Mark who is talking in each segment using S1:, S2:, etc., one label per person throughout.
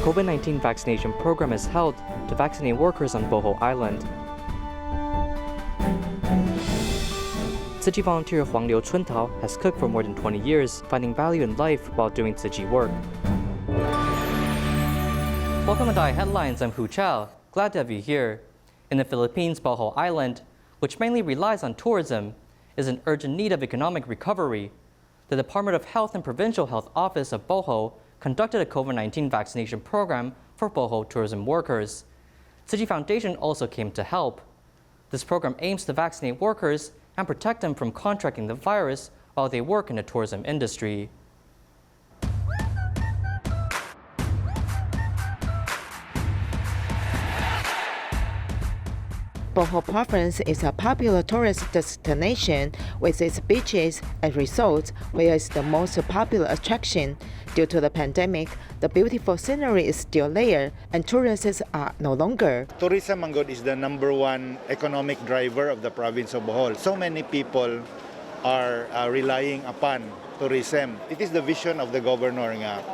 S1: COVID-19 vaccination program is held to vaccinate workers on Bohol Island. Tzu Chi volunteer Huang-Liu Chuntao has cooked for more than 20 years, finding value in life while doing Tzu Chi work. Welcome to DaAi Headlines, I'm Hu Chiao. Glad to have you here. In the Philippines, Bohol Island, which mainly relies on tourism, is in urgent need of economic recovery. The Department of Health and Provincial Health Office of Bohol conducted a COVID-19 vaccination program for Bohol Tourism workers. Tzu Chi Foundation also came to help. This program aims to vaccinate workers and protect them from contracting the virus while they work in the tourism industry.
S2: Bohol Province is a popular tourist destination with its beaches and resorts, where it's the most popular attraction. Due to the pandemic, the beautiful scenery is still there, and tourists are no longer.
S3: Tourism is the #1 economic driver of the province of Bohol. So many people are relying upon tourism. It is the vision of the governor nga.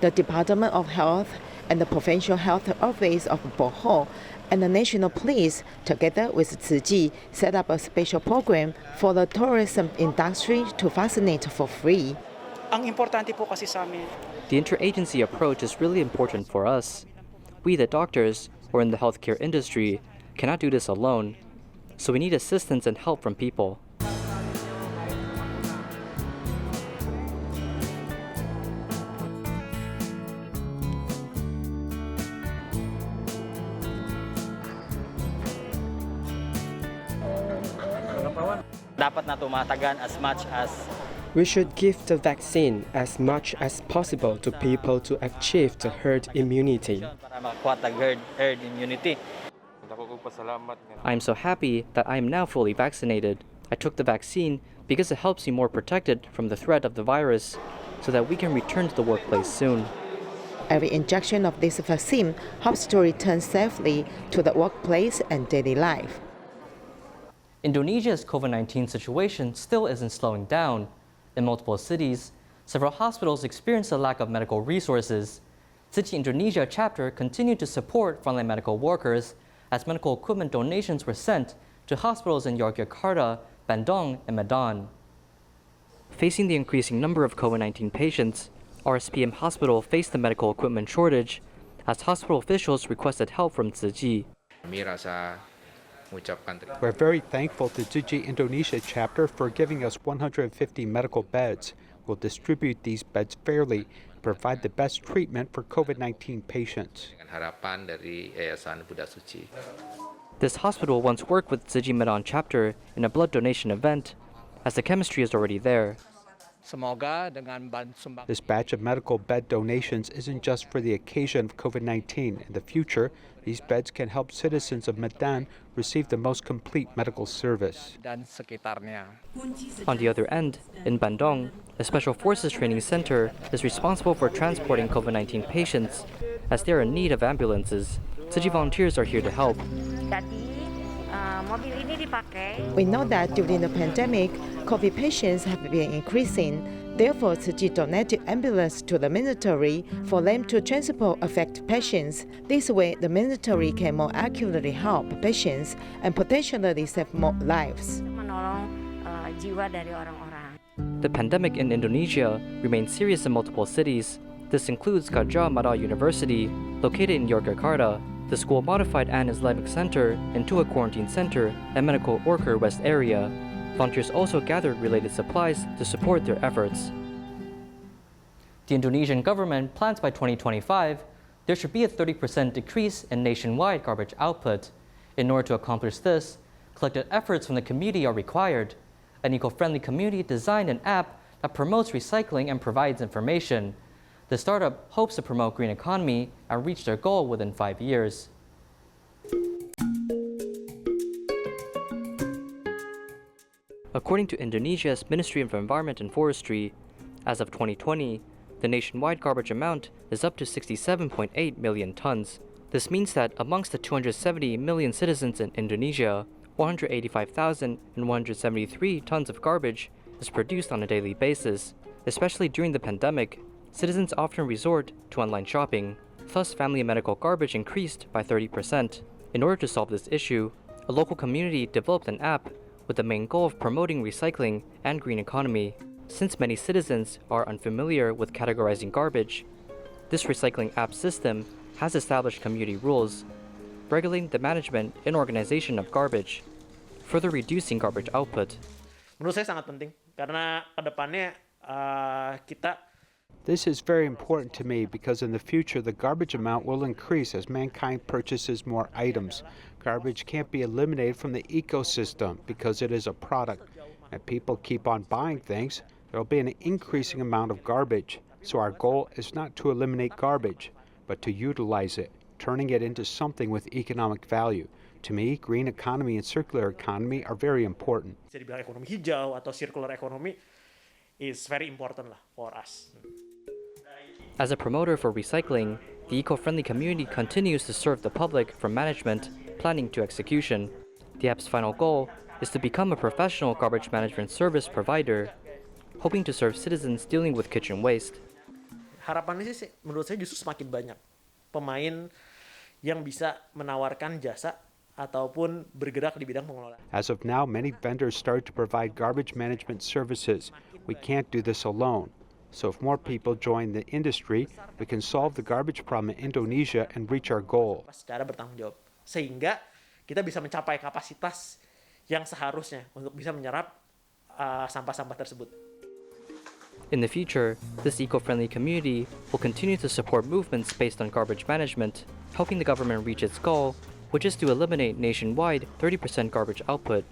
S2: The Department of Health and the Provincial Health Office of Bohol and the National Police, together with Tzu Chi, set up a special program for the tourism industry to vaccinate for free.
S4: Ang importante po kasi sa amin.
S1: The interagency approach is really important for us. We, the doctors, or in the healthcare industry, cannot do this alone, so we need assistance and help from people.
S4: Dapat na tumatagan as much as
S5: we should give the vaccine as much as possible to people to achieve the herd immunity.
S4: para makakuha tag herd immunity.
S1: I am so happy that I am now fully vaccinated. I took the vaccine because it helps me more protected from the threat of the virus, so that we can return to the workplace soon.
S2: Every injection of this vaccine helps to return safely to the workplace and daily life.
S1: Indonesia's COVID-19 situation still isn't slowing down. In multiple cities, several hospitals experienced a lack of medical resources. Tzu Chi Indonesia chapter continued to support frontline medical workers as medical equipment donations were sent to hospitals in Yogyakarta, Bandung, and Medan. Facing the increasing number of COVID-19 patients, RSPM Hospital faced the medical equipment shortage as hospital officials requested help from Tzu Chi.
S6: We're very thankful to Tzu Chi Indonesia chapter for giving us 150 medical beds. We'll distribute these beds fairly and provide the best treatment for COVID-19 patients.
S1: This hospital once worked with Tzu Chi Medan chapter in a blood donation event, as the chemistry is already there.
S6: This batch of medical bed donations isn't just for the occasion of COVID-19. In the future, these beds can help citizens of Medan receive the most complete medical service.
S1: On the other end, in Bandung, a Special Forces Training Center is responsible for transporting COVID-19 patients, as they are in need of ambulances. Tzu Chi volunteers are here to help.
S2: We know that during the pandemic, COVID patients have been increasing. Therefore, Tzu Chi donated ambulance to the military for them to transport affected patients. This way, the military can more accurately help patients and potentially save more lives.
S1: The pandemic in Indonesia remains serious in multiple cities. This includes Gajah Mada University, located in Yogyakarta, the school modified an Islamic center into a quarantine center and medical worker West area. Volunteers also gathered related supplies to support their efforts. The Indonesian government plans by 2025 there should be a 30% decrease in nationwide garbage output. In order to accomplish this, collective efforts from the community are required. An eco-friendly community designed an app that promotes recycling and provides information. The startup hopes to promote green economy and reach their goal within 5 years. According to Indonesia's Ministry of Environment and Forestry, as of 2020, the nationwide garbage amount is up to 67.8 million tons. This means that amongst the 270 million citizens in Indonesia, 185,173 tons of garbage is produced on a daily basis. Especially during the pandemic, citizens often resort to online shopping. Thus, family and medical garbage increased by 30%. In order to solve this issue, a local community developed an app with the main goal of promoting recycling and green economy. Since many citizens are unfamiliar with categorizing garbage, this recycling app system has established community rules, regulating the management and organization of garbage, further reducing garbage output.
S7: Menurut saya sangat penting karena kedepannya kita.
S6: This is very important to me because in the future the garbage amount will increase as mankind purchases more items. Garbage can't be eliminated from the ecosystem because it is a product. And people keep on buying things, there will be an increasing amount of garbage. So our goal is not to eliminate garbage, but to utilize it, turning it into something with economic value. To me, green economy and circular economy are very important.
S7: Bisa dibilang ekonomi hijau atau circular economy is very important lah for us.
S1: As a promoter for recycling, the eco-friendly community continues to serve the public from management, planning to execution. The app's final goal is to become a professional garbage management service provider, hoping to serve citizens dealing with kitchen waste.
S7: Harapannya sih menurut saya justru semakin banyak pemain yang bisa menawarkan jasa ataupun bergerak di bidang pengelolaan.
S6: As of now, many vendors start to provide garbage management services. We can't do this alone. So if more people join the industry, we can solve the garbage problem in Indonesia and reach our goal.
S7: Secara bertanggung jawab, sehingga kita bisa mencapai kapasitas yang seharusnya untuk bisa menyerap sampah-sampah tersebut.
S1: In the future, this eco-friendly community will continue to support movements based on garbage management, helping the government reach its goal, which is to eliminate nationwide 30% garbage output.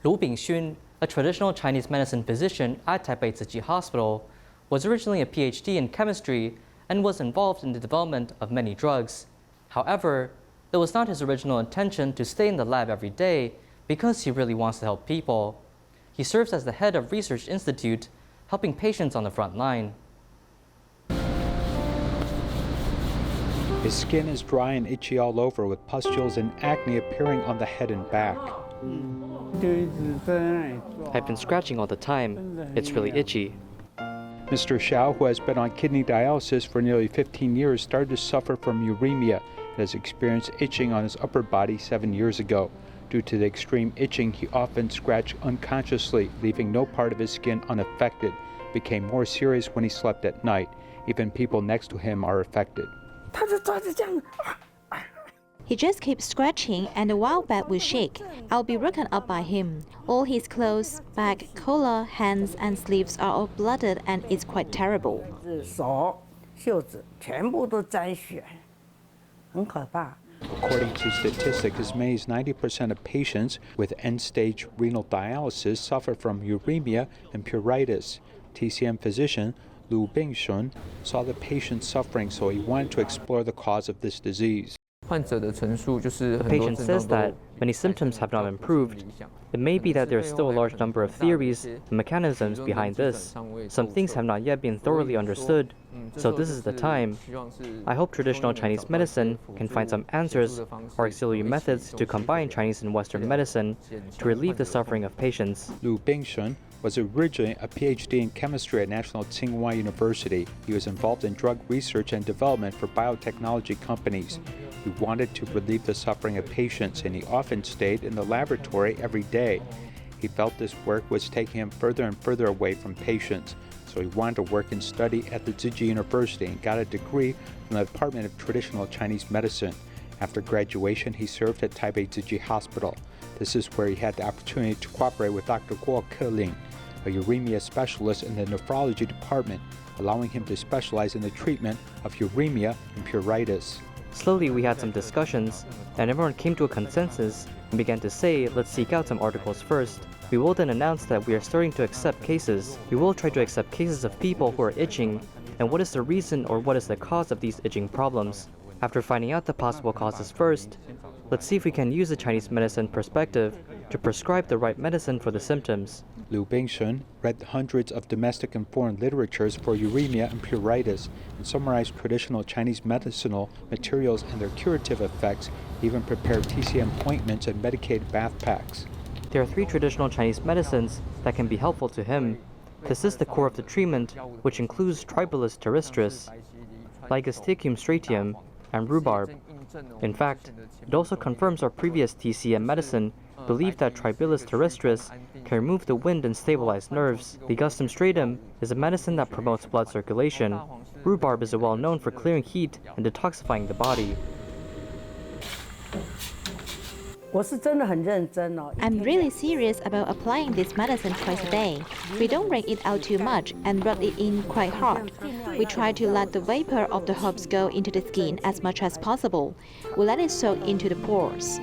S1: Lu Bingxun, a traditional Chinese medicine physician at Taipei Tzu Chi Hospital, was originally a PhD in chemistry and was involved in the development of many drugs. However, it was not his original intention to stay in the lab every day because he really wants to help people. He serves as the head of Research Institute, helping patients on the front line.
S6: His skin is dry and itchy all over, with pustules and acne appearing on the head and back.
S1: I've been scratching all the time. It's really itchy.
S6: Mr. Xiao, who has been on kidney dialysis for nearly 15 years, started to suffer from uremia and has experienced itching on his upper body 7 years ago. Due to the extreme itching, he often scratched unconsciously, leaving no part of his skin unaffected. It became more serious when he slept at night. Even people next to him are affected.
S8: He just keeps scratching and the wild bat will shake. I'll be woken up by him. All his clothes, back, collar, hands and sleeves are all blooded and it's quite terrible.
S6: According to statistics, as many as 90% of patients with end-stage renal dialysis suffer from uremia and pruritus. TCM physician Lu Bingxun saw the patient suffering, so he wanted to explore the cause of this disease.
S1: The patient says that many symptoms have not improved. It may be that there is still a large number of theories and mechanisms behind this. Some things have not yet been thoroughly understood, so this is the time. I hope traditional Chinese medicine can find some answers or auxiliary methods to combine Chinese and Western medicine to relieve the suffering of patients.
S6: Lu Bingxun was originally a PhD in chemistry at National Tsinghua University. He was involved in drug research and development for biotechnology companies. He wanted to relieve the suffering of patients, and he often stayed in the laboratory every day. He felt this work was taking him further and further away from patients, so he wanted to work and study at the Tzu Chi University and got a degree from the Department of Traditional Chinese Medicine. After graduation, he served at Taipei Tzu Chi Hospital. This is where he had the opportunity to cooperate with Dr. Guo Keling, a uremia specialist in the nephrology department, allowing him to specialize in the treatment of uremia and pruritus.
S1: Slowly we had some discussions, and everyone came to a consensus and began to say, let's seek out some articles first. We will then announce that we are starting to accept cases. We will try to accept cases of people who are itching, and what is the reason or what is the cause of these itching problems. After finding out the possible causes first, let's see if we can use the Chinese medicine perspective to prescribe the right medicine for the symptoms.
S6: Lu Bingxun read hundreds of domestic and foreign literatures for uremia and pruritus and summarized traditional Chinese medicinal materials and their curative effects, even prepared TCM ointments and medicated bath packs.
S1: There are 3 traditional Chinese medicines that can be helpful to him. This is the core of the treatment, which includes Tribolus terrestris, Lygostecium stratium, and rhubarb. In fact, it also confirms our previous TCM medicine believed that Tribolus terrestris can remove the wind and stabilize nerves. Ligustrum stratum is a medicine that promotes blood circulation. Rhubarb is well known for clearing heat and detoxifying the body.
S8: I'm really serious about applying this medicine twice a day. We don't wring it out too much and rub it in quite hard. We try to let the vapor of the herbs go into the skin as much as possible. We let it soak into the pores.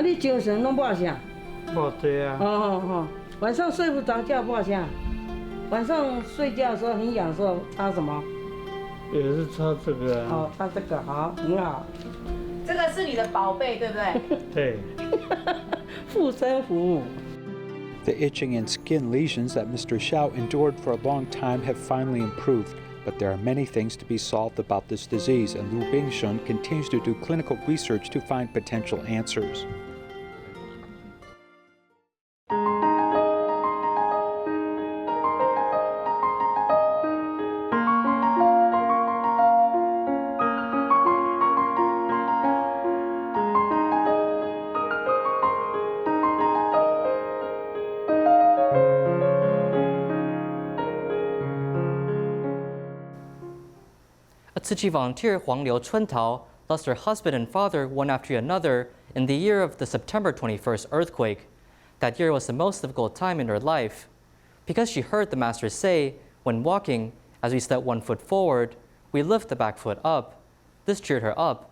S9: 你精神拢不好想？
S10: 不对啊。
S9: 晚上睡不着觉不好想？晚上睡觉的时候很痒的时候擦什么？
S10: 也是擦这个啊。
S9: 擦这个好，很好。
S11: 这个是你的宝贝，对不对？
S10: 对。
S9: 护身符。
S6: The itching and skin lesions that Mr. Xiao endured for a long time have finally improved, but there are many things to be solved about this disease, and Lu Bingshun continues to do clinical research to find potential answers.
S1: A Tzu Chi volunteer, Huang-Liu Chuntao, lost her husband and father one after another in the year of the September 21st earthquake. That year was the most difficult time in her life. Because she heard the master say, when walking, as we step one foot forward, we lift the back foot up. This cheered her up.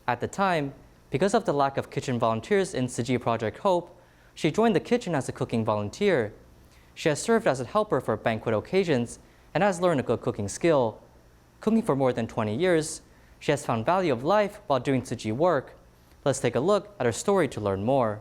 S1: At the time, because of the lack of kitchen volunteers in Tzu Chi Project Hope, she joined the kitchen as a cooking volunteer. She has served as a helper for banquet occasions and has learned a good cooking skill. Cooking for more than 20 years, she has found value of life while doing Tzu Chi work. Let's take a look at her story to learn more.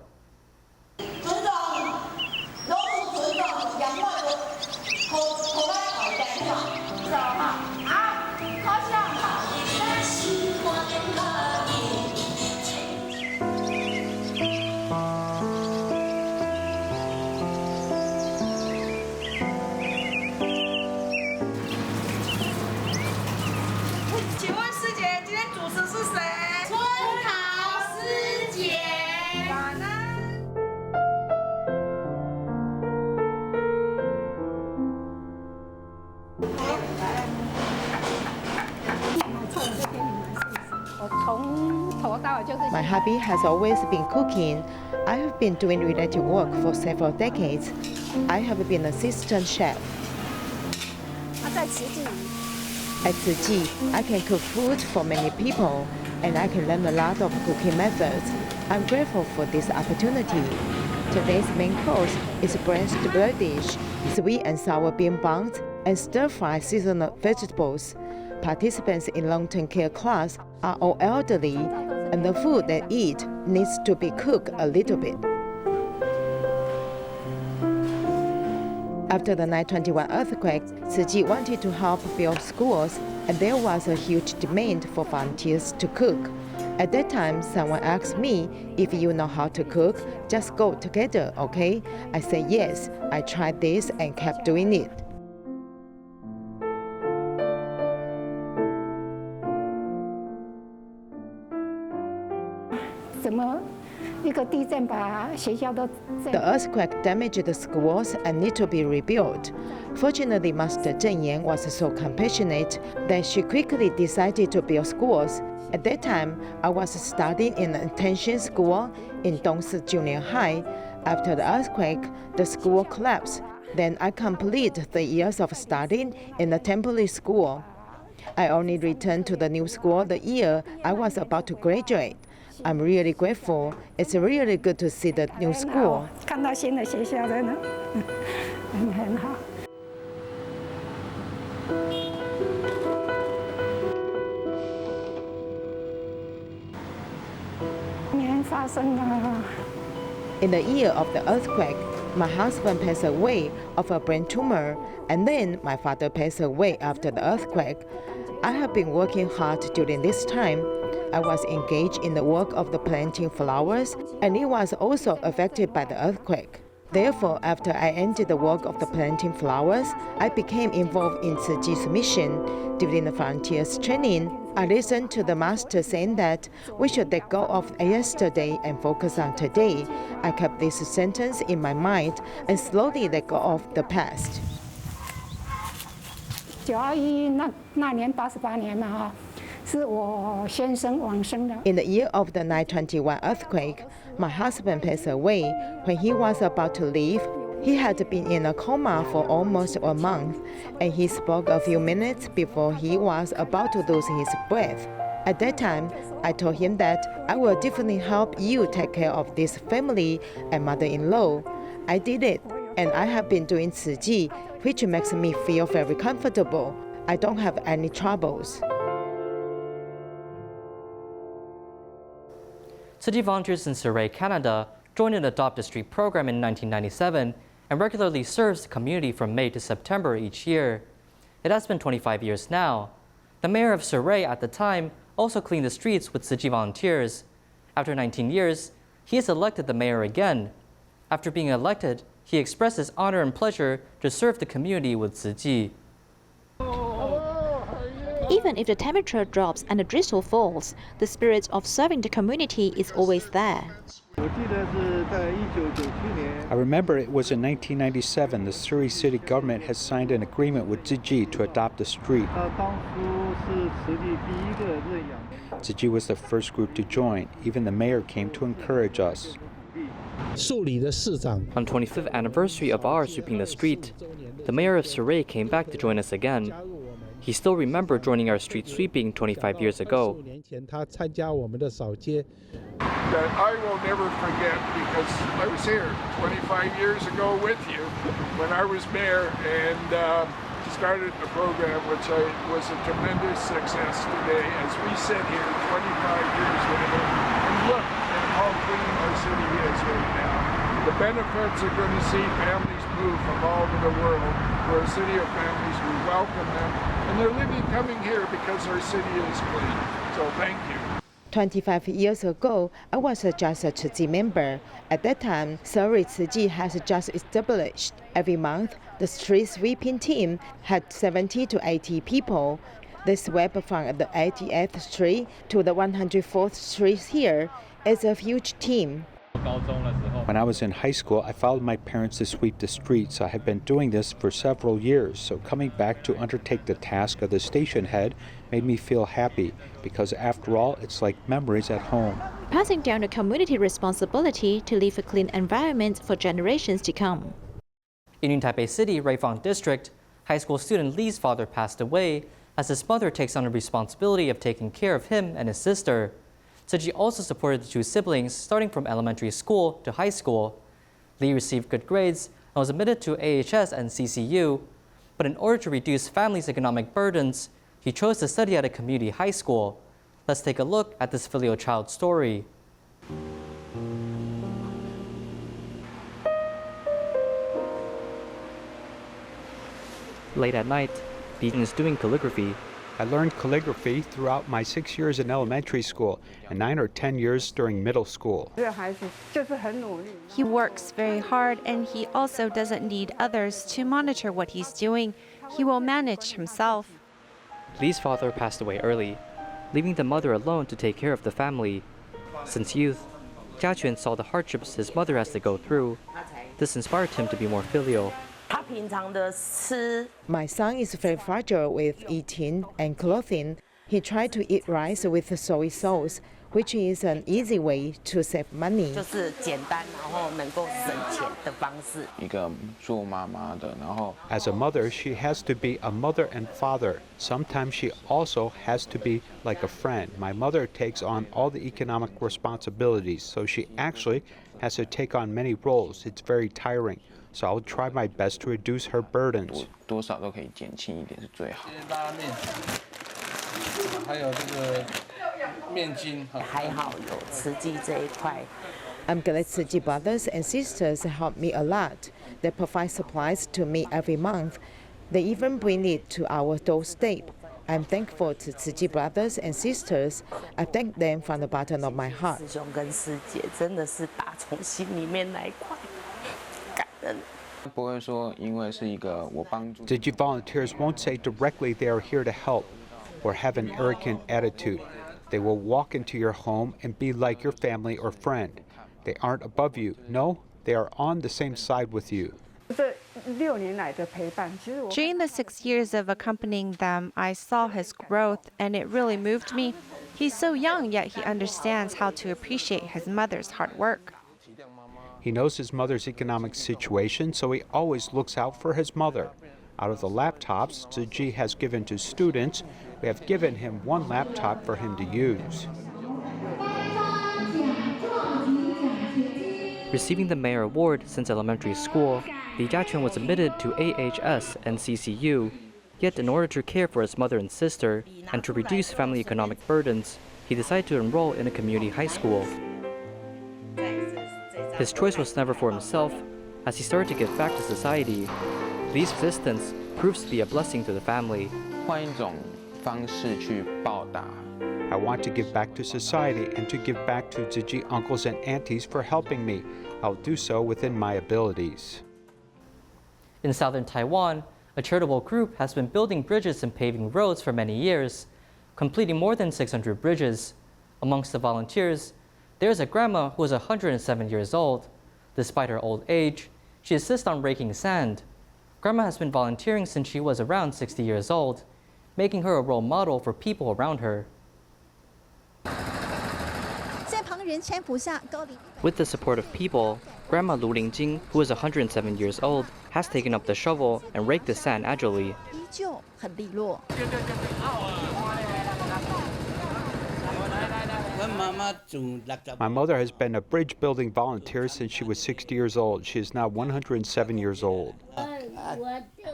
S2: My hobby has always been cooking. I have been doing related work for several decades. I have been assistant chef. At Tzu Chi, I can cook food for many people, and I can learn a lot of cooking methods. I'm grateful for this opportunity. Today's main course is braised bird dish, sweet and sour bean buns, and stir-fried seasonal vegetables. Participants in long-term care class are all elderly, and the food they eat needs to be cooked a little bit. After the 9/21 earthquake, Tzu Chi wanted to help build schools, and there was a huge demand for volunteers to cook. At that time, someone asked me, if you know how to cook, just go together, okay? I said yes. I tried this and kept doing it. The earthquake damaged the schools and need to be rebuilt. Fortunately, Master Zheng Yan was so compassionate that she quickly decided to build schools. At that time, I was studying in an intention school in Dongsi Junior High. After the earthquake, the school collapsed. Then I completed the years of studying in a temporary school. I only returned to the new school the year I was about to graduate. I'm really grateful. It's really good to see the new school. In the year of the earthquake, my husband passed away of a brain tumor, and then my father passed away after the earthquake. I have been working hard during this time. I was engaged in the work of the planting flowers, and it was also affected by the earthquake. Therefore, after I ended the work of the planting flowers, I became involved in Tzu Chi's mission. During the volunteers training, I listened to the master saying that we should let go of yesterday and focus on today. I kept this sentence in my mind and slowly let go of the past.
S12: 921那年88年嘛哈，是我先生往生的。
S2: In the year of the 921 earthquake, my husband passed away. When he was about to leave, he had been in a coma for almost a month, and he spoke a few minutes before he was about to lose his breath. At that time, I told him that I will definitely help you take care of this family and mother-in-law. I did it, and I have been doing Tzu Chi, which makes me feel very comfortable. I don't have any troubles.
S1: Tzu Chi volunteers in Surrey, Canada, joined an Adopt a Street program in 1997 and regularly serves the community from May to September each year. It has been 25 years now. The mayor of Surrey at the time also cleaned the streets with Tzu Chi volunteers. After 19 years, he is elected the mayor again. After being elected, he expressed his honor and pleasure to serve the community with Tzu Chi.
S8: Even if the temperature drops and the drizzle falls, the spirit of serving the community is always there.
S6: I remember it was in 1997 the Surrey city government had signed an agreement with Tzu Chi to adopt the street. Tzu Chi was the first group to join. Even the mayor came to encourage us.
S1: On the 25th anniversary of our sweeping the street, the mayor of Surrey came back to join us again. He still remembered joining our street sweeping 25 years ago.
S13: That I will never forget, because I was here 25 years ago with you when I was mayor and started the program, which was a tremendous success today as we sit here 25 years later and look at how clean our city is right now. The benefits are going to see families move from all over the world. We're a city of families. We welcome them. And they're coming here because our city is clean. So thank you.
S2: 25 years ago, I was just a Tzu Chi member. At that time, Surrey Tzu Chi has just established. Every month, the street sweeping team had 70 to 80 people. They swept from the 80th street to the 104th street here. It's a huge team.
S6: When I was in high school, I followed my parents to sweep the streets. I have been doing this for several years, so coming back to undertake the task of the station head made me feel happy, because after all, it's like memories at home.
S8: Passing down the community responsibility to leave a clean environment for generations to come.
S1: In New Taipei City, Raifang District, high school student Lee's father passed away as his mother takes on the responsibility of taking care of him and his sister. Tzu Chi also supported the two siblings starting from elementary school to high school. Lee received good grades and was admitted to AHS and CCU, but in order to reduce families' economic burdens, he chose to study at a community high school. Let's take a look at this filial child story. Late at night, Dean is doing calligraphy.
S6: I learned calligraphy throughout my 6 years in elementary school and 9 or 10 years during middle school.
S14: He works very hard, and he also doesn't need others to monitor what he's doing. He will manage himself.
S1: Lee's father passed away early, leaving the mother alone to take care of the family. Since youth, Jiaquan saw the hardships his mother has to go through. This inspired him to be more filial.
S2: My son is very fragile with eating and clothing. He tried to eat rice with soy sauce, which is an easy way to save money.
S6: As a mother, she has to be a mother and father. Sometimes she also has to be like a friend. My mother takes on all the economic responsibilities, so she actually has to take on many roles. It's very tiring. So I'll try my best to reduce her burdens.
S2: I'm glad Tzu Chi brothers and sisters help me a lot. They provide supplies to me every month. They even bring it to our doorstep. I'm thankful to Tzu Chi brothers and sisters. I thank them from the bottom of my heart.
S6: Tzu Chi volunteers won't say directly they are here to help or have an arrogant attitude. They will walk into your home and be like your family or friend. They aren't above you. No, they are on the same side with you.
S14: During the 6 years of accompanying them, I saw his growth, and it really moved me. He's so young, yet he understands how to appreciate his mother's hard work.
S6: He knows his mother's economic situation, so he always looks out for his mother. Out of the laptops Tzu Chi has given to students, we have given him one laptop for him to use.
S1: Receiving the Mayor Award since elementary school, Li Jiachun was admitted to AHS and CCU. Yet in order to care for his mother and sister and to reduce family economic burdens, he decided to enroll in a community high school. His choice was never for himself. As he started to give back to society, Li's existence proves to be a blessing to the family.
S6: I want to give back to society and to give back to Tzu Chi uncles and aunties for helping me. I'll do so within my abilities.
S1: In southern Taiwan, a charitable group has been building bridges and paving roads for many years, completing more than 600 bridges. Amongst the volunteers, there's a grandma who is 107 years old. Despite her old age, she insists on raking sand. Grandma has been volunteering since she was around 60 years old, making her a role model for people around her. With the support of people, Grandma Lu Lingjing, who is 107 years old, has taken up the shovel and raked the sand agilely.
S6: My mother has been a bridge building volunteer since she was 60 years old. She is now 107 years old.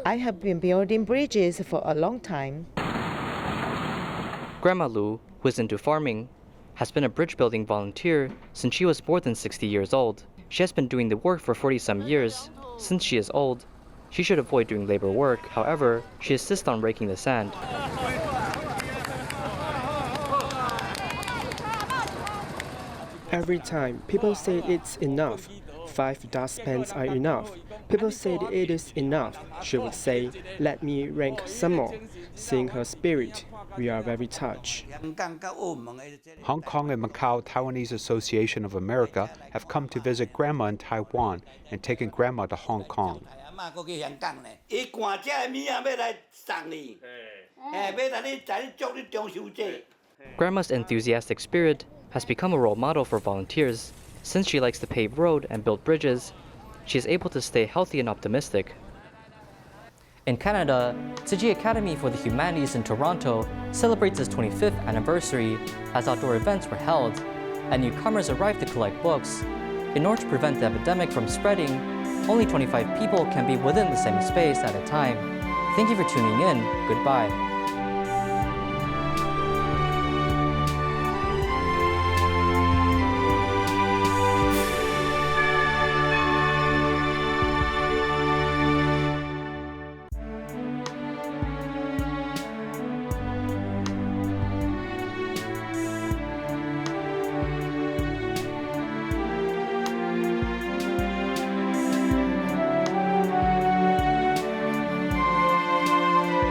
S2: I have been building bridges for a long time.
S1: Grandma Lu, who is into farming, has been a bridge building volunteer since she was more than 60 years old. She has been doing the work for 40-some years. Since she is old, she should avoid doing labor work. However, she insists on raking the sand.
S5: Every time, people say it's enough. 5 dustpans are enough. People said it is enough. She would say, let me rank some more. Seeing her spirit, we are very touched.
S6: Hong Kong and Macau Taiwanese Association of America have come to visit Grandma in Taiwan and taken Grandma to Hong Kong.
S1: Grandma's enthusiastic spirit has become a role model for volunteers. Since she likes to pave road and build bridges, she is able to stay healthy and optimistic. In Canada, Tzu Chi Academy for the Humanities in Toronto celebrates its 25th anniversary as outdoor events were held, and newcomers arrived to collect books. In order to prevent the epidemic from spreading, only 25 people can be within the same space at a time. Thank you for tuning in. Goodbye.